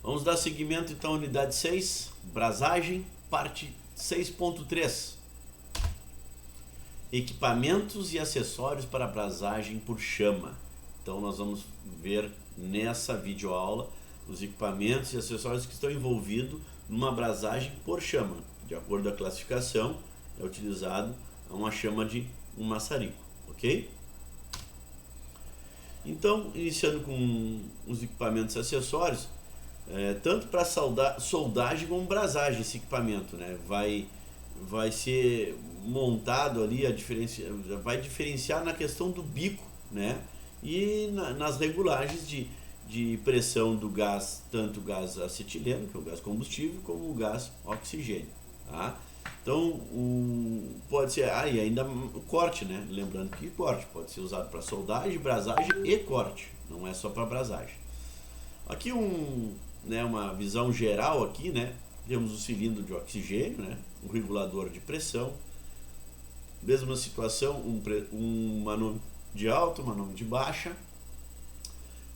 Vamos dar seguimento então à unidade 6, brasagem, parte 6.3. Equipamentos e acessórios para brasagem por chama. Então nós vamos ver nessa videoaula os equipamentos e acessórios que estão envolvidos numa brasagem por chama. De acordo com a classificação, é utilizado uma chama de um maçarico, ok? Então, iniciando com os equipamentos e acessórios, tanto para soldagem como brasagem esse equipamento, né? Vai ser montado ali, vai diferenciar na questão do bico, né? E nas regulagens de pressão do gás, tanto o gás acetileno, que é o gás combustível, como o gás oxigênio, tá? Então, pode ser, e ainda o corte, né? Lembrando que corte pode ser usado para soldagem, brasagem e corte, não é só para brasagem. Aqui uma visão geral aqui, né? Temos o cilindro de oxigênio, né? Um regulador de pressão, mesma situação, um manômetro de alta, um manômetro de baixa.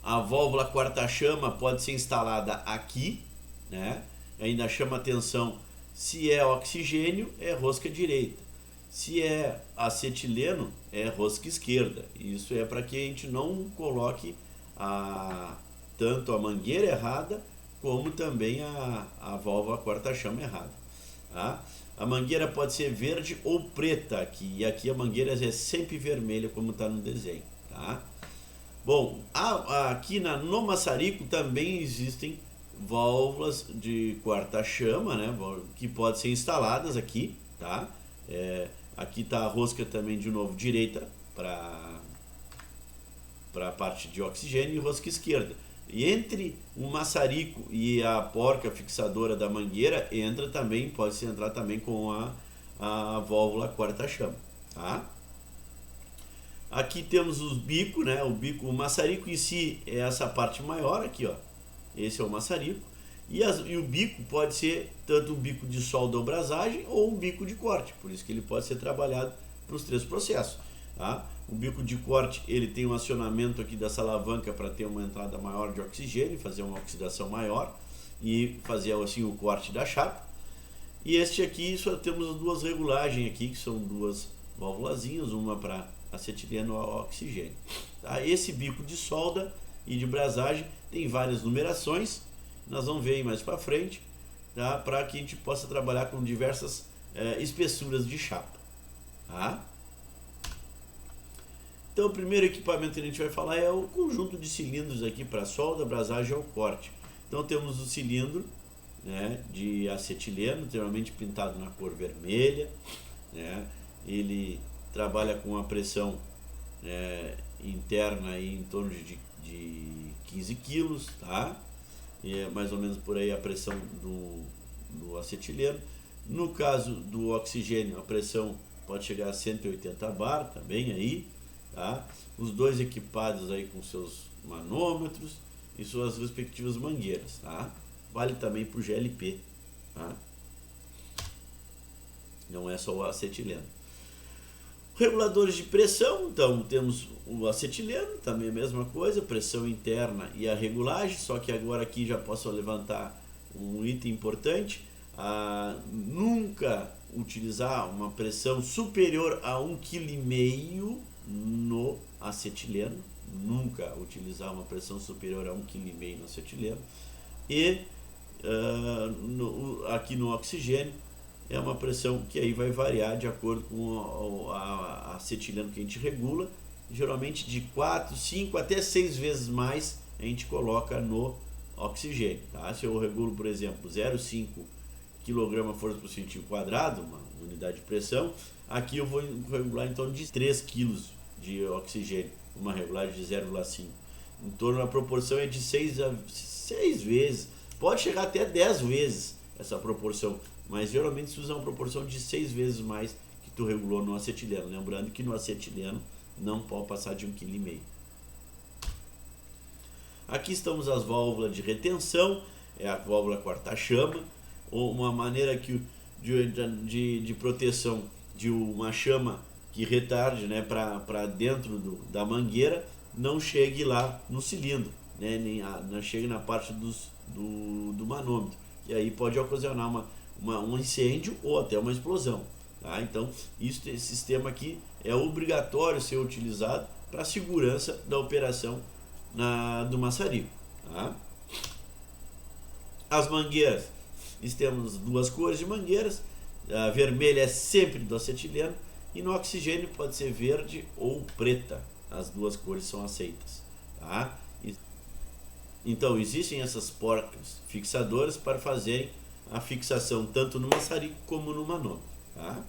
A válvula quarta-chama pode ser instalada aqui, né? Ainda chama atenção, se é oxigênio, é rosca direita. Se é acetileno, é rosca esquerda. Isso é para que a gente não coloque tanto a mangueira errada, como também a válvula quarta-chama errada. Tá? A mangueira pode ser verde ou preta aqui, e aqui a mangueira é sempre vermelha, como está no desenho. Tá? Bom, aqui no maçarico também existem válvulas de quarta-chama, né, que podem ser instaladas aqui. Tá? Aqui está a rosca também, de novo, direita para a parte de oxigênio, e rosca esquerda. E entre o maçarico e a porca fixadora da mangueira pode-se entrar também com a válvula quarta-chama. Tá? Aqui temos os bicos, né? O maçarico em si é essa parte maior aqui, ó. Esse é o maçarico. E o bico pode ser tanto um bico de solda ou brasagem ou um bico de corte. Por isso que ele pode ser trabalhado para os três processos. Tá? O bico de corte, ele tem um acionamento aqui dessa alavanca para ter uma entrada maior de oxigênio, fazer uma oxidação maior e fazer assim o corte da chapa. E este aqui só temos as duas regulagens aqui, que são duas válvulazinhas, uma para acetileno e oxigênio. Tá? Esse bico de solda e de brasagem tem várias numerações, nós vamos ver aí mais para frente, tá? Para que a gente possa trabalhar com diversas espessuras de chapa. Tá? Então, o primeiro equipamento que a gente vai falar é o conjunto de cilindros aqui para solda, brasagem ou corte. Então, temos o cilindro, né, de acetileno, geralmente pintado na cor vermelha, né? Ele trabalha com a pressão interna aí em torno de 15 kg, tá? E é mais ou menos por aí a pressão do acetileno. No caso do oxigênio, a pressão pode chegar a 180 bar, também aí. Tá? Os dois equipados aí com seus manômetros e suas respectivas mangueiras. Tá? Vale também para o GLP. Tá? Não é só o acetileno. Reguladores de pressão, então temos o acetileno, também a mesma coisa, pressão interna e a regulagem, só que agora aqui já posso levantar um item importante, nunca utilizar uma pressão superior a 1,5 kg no acetileno, nunca utilizar uma pressão superior a 1,5 kg no acetileno, e aqui no oxigênio é uma pressão que aí vai variar de acordo com a acetileno que a gente regula, geralmente de 4, 5 até 6 vezes mais a gente coloca no oxigênio. Tá? Se eu regulo, por exemplo, 0,5 kg força por centímetro quadrado, uma unidade de pressão, aqui eu vou regular em torno de 3 kg de oxigênio, uma regulagem de 0,5. Em torno da proporção é de 6 vezes, pode chegar até 10 vezes essa proporção, mas geralmente se usa uma proporção de 6 vezes mais que tu regulou no acetileno. Lembrando que no acetileno não pode passar de 1,5 kg. Aqui estamos as válvulas de retenção, é a válvula quarta-chama, ou uma maneira de proteção de uma chama que retarde, né, para dentro da mangueira, não chegue lá no cilindro, né, não chegue na parte do manômetro. E aí pode ocasionar um incêndio ou até uma explosão. Tá? Então, esse sistema aqui é obrigatório ser utilizado para a segurança da operação do maçarico. Tá? As mangueiras, temos duas cores de mangueiras. A vermelha é sempre do acetileno e no oxigênio pode ser verde ou preta. As duas cores são aceitas. Tá? Então existem essas porcas fixadoras para fazerem a fixação tanto no maçarico como no manômetro. Tá?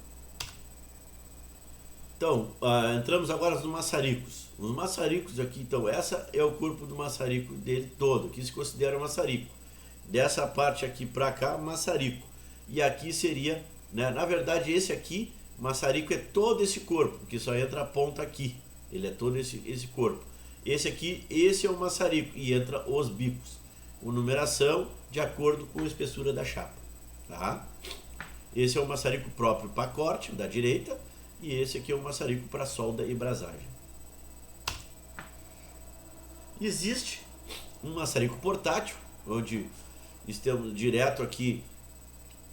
Então, entramos agora nos maçaricos. Os maçaricos aqui, então, essa é o corpo do maçarico dele todo, que se considera maçarico. Dessa parte aqui para cá, maçarico. E aqui seria, né, na verdade, esse aqui, maçarico é todo esse corpo, que só entra a ponta aqui. Ele é todo esse corpo. Esse aqui, esse é o maçarico, e entra os bicos, com numeração de acordo com a espessura da chapa. Tá? Esse é o maçarico próprio para corte, da direita, e esse aqui é o maçarico para solda e brasagem. Existe um maçarico portátil, onde temos direto aqui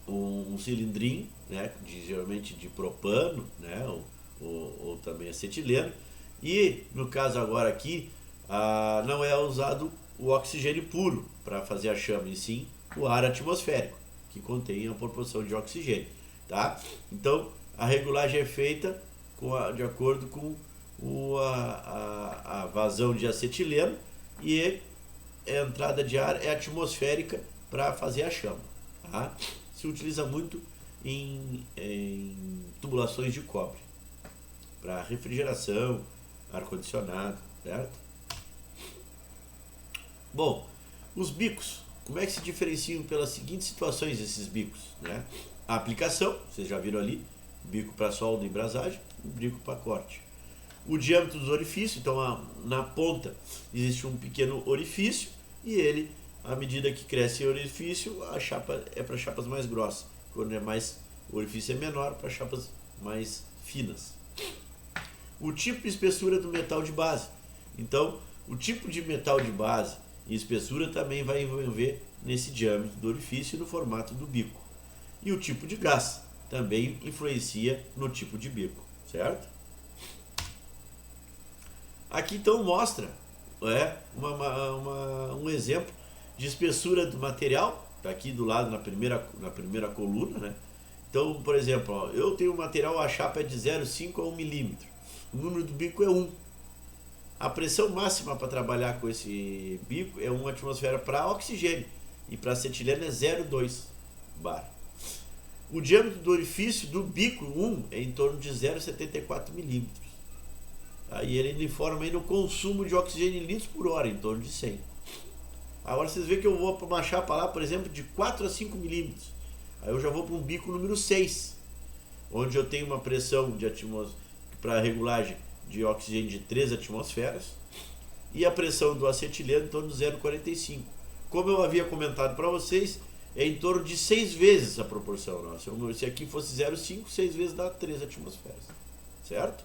um cilindrinho, né, geralmente de propano, né, ou também acetileno, e no caso agora aqui não é usado o oxigênio puro para fazer a chama, e sim o ar atmosférico, que contém a proporção de oxigênio. Tá? Então a regulagem é feita de acordo com a vazão de acetileno, e a entrada de ar é atmosférica para fazer a chama. Tá? Se utiliza muito em tubulações de cobre para refrigeração, ar-condicionado, certo? Bom, os bicos, como é que se diferenciam pelas seguintes situações esses bicos, né? A aplicação, vocês já viram ali, bico para solda e brasagem, bico para corte. O diâmetro dos orifícios, então na ponta existe um pequeno orifício, e ele, à medida que cresce o orifício, a chapa é para chapas mais grossas. Quando o orifício é menor, para chapas mais finas. O tipo e espessura do metal de base. Então, o tipo de metal de base e espessura também vai envolver nesse diâmetro do orifício e no formato do bico. E o tipo de gás também influencia no tipo de bico, certo? Aqui então mostra um exemplo de espessura do material, está aqui do lado na primeira coluna, né? Então, por exemplo, ó, eu tenho um material, a chapa é de 0,5 a 1 milímetro, o número do bico é 1. A pressão máxima para trabalhar com esse bico é 1 atmosfera para oxigênio, e para acetileno é 0,2 bar. O diâmetro do orifício do bico 1 é em torno de 0,74 milímetros. Aí ele informa aí no consumo de oxigênio em litros por hora, em torno de 100. Agora vocês veem que eu vou para uma chapa lá, por exemplo, de 4 a 5 milímetros. Aí eu já vou para um bico número 6, onde eu tenho uma pressão para regulagem de oxigênio de 3 atmosferas, e a pressão do acetileno em torno de 0,45. Como eu havia comentado para vocês, é em torno de 6 vezes a proporção. Não? Se aqui fosse 0,5, 6 vezes dá 3 atmosferas. Certo?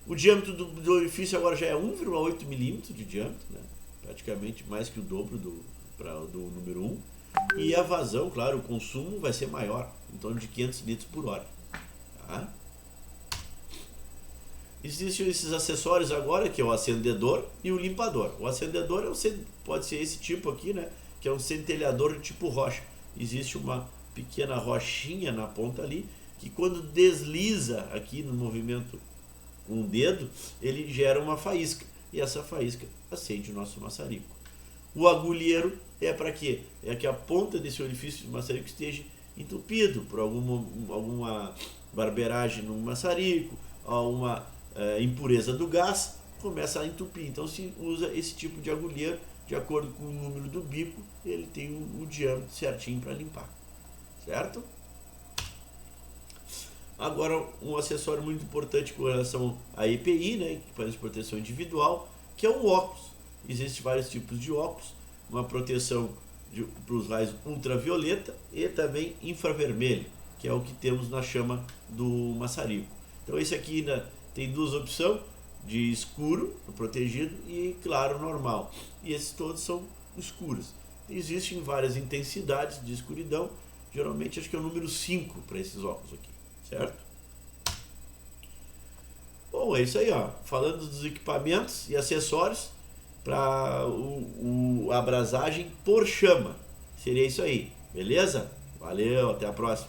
O diâmetro do orifício agora já é 1,8 milímetros de diâmetro, né? Praticamente mais que o dobro do número 1. E a vazão, claro, o consumo vai ser maior, em torno de 500 litros por hora. Tá? Existem esses acessórios agora, que é o acendedor e o limpador. O acendedor pode ser esse tipo aqui, né? Que é um centelhador de tipo rocha. Existe uma pequena rochinha na ponta ali, que quando desliza aqui no movimento com o dedo, ele gera uma faísca, e essa faísca acende o nosso maçarico. O agulheiro é para quê? É que a ponta desse orifício do maçarico esteja entupido por alguma barbeiragem no maçarico, alguma impureza do gás, começa a entupir. Então se usa esse tipo de agulheiro, de acordo com o número do bico, ele tem o diâmetro certinho para limpar, certo? Agora, um acessório muito importante com relação à EPI, né, equipamento de proteção individual, que é o óculos. Existem vários tipos de óculos, uma proteção para os raios ultravioleta e também infravermelho, que é o que temos na chama do maçarico. Então esse aqui ainda tem duas opções, de escuro, protegido, e claro, normal. E esses todos são escuras. Existem várias intensidades de escuridão, geralmente acho que é o número 5 para esses óculos aqui, certo? Bom, é isso aí, ó. Falando dos equipamentos e acessórios para a abrasagem por chama. Seria isso aí, beleza? Valeu, até a próxima.